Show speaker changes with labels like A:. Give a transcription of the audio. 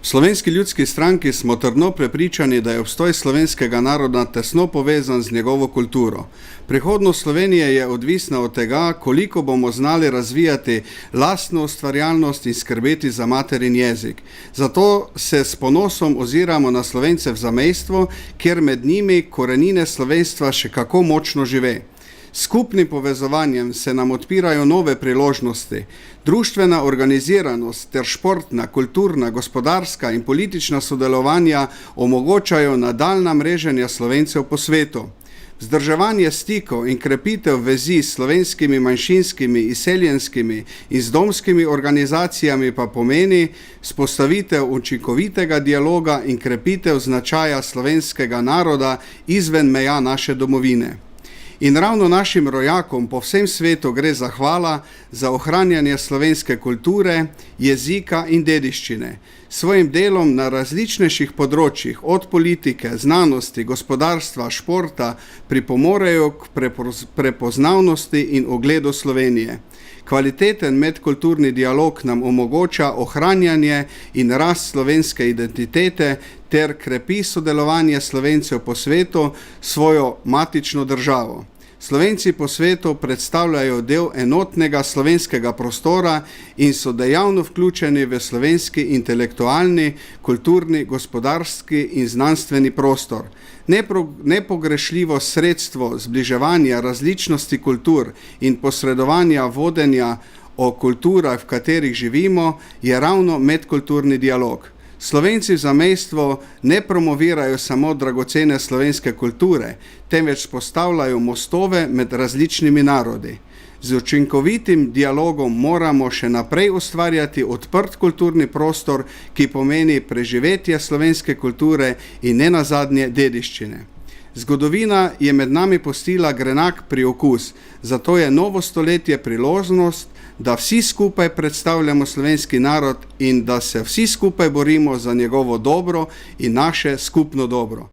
A: V Slovenski ljudski stranki smo trdno prepričani, da je obstoj slovenskega naroda tesno povezan z njegovo kulturo. Prihodnost Slovenije je odvisna od tega, koliko bomo znali razvijati lastno ustvarjalnost in skrbeti za materin jezik. Zato se s ponosom oziramo na Slovence v zamejstvu, kjer med njimi korenine slovenstva še kako močno žive. Skupnim povezovanjem se nam odpirajo nove priložnosti. Društvena organiziranost ter športna, kulturna, gospodarska in politična sodelovanja omogočajo nadaljnja mreženja Slovencev po svetu. Vzdrževanje stikov in krepitev vezi s slovenskimi manjšinskimi, izseljenskimi in zdomskimi organizacijami pa pomeni vzpostavitev učinkovitega dialoga in krepitev značaja slovenskega naroda izven meja naše domovine. In ravno našim rojakom po vsem svetu gre zahvala za ohranjanje slovenske kulture, jezika in dediščine. Svojim delom na različnejših področjih, od politike, znanosti, gospodarstva, športa, pripomorejo k prepoznavnosti in ugledu Slovenije. Kvaliteten medkulturni dialog nam omogoča ohranjanje in rast slovenske identitete ter krepi sodelovanje Slovencev po svetu s svojo matično državo. Slovenci po svetu predstavljajo del enotnega slovenskega prostora in so dejavno vključeni v slovenski intelektualni, kulturni, gospodarski in znanstveni prostor. Nepogrešljivo sredstvo zbliževanja različnosti kultur in posredovanja vodenja o kulturah, v katerih živimo, je ravno medkulturni dialog. Slovenci v zamejstvu ne promovirajo samo dragocene slovenske kulture, temveč postavljajo mostove med različnimi narodi. Z učinkovitim dialogom moramo še naprej ustvarjati odprt kulturni prostor, ki pomeni preživetje slovenske kulture in nenazadnje dediščine. Zgodovina je med nami pustila grenak priokus, zato je novo stoletje priložnost, da vsi skupaj predstavljamo slovenski narod in da se vsi skupaj borimo za njegovo dobro in naše skupno dobro.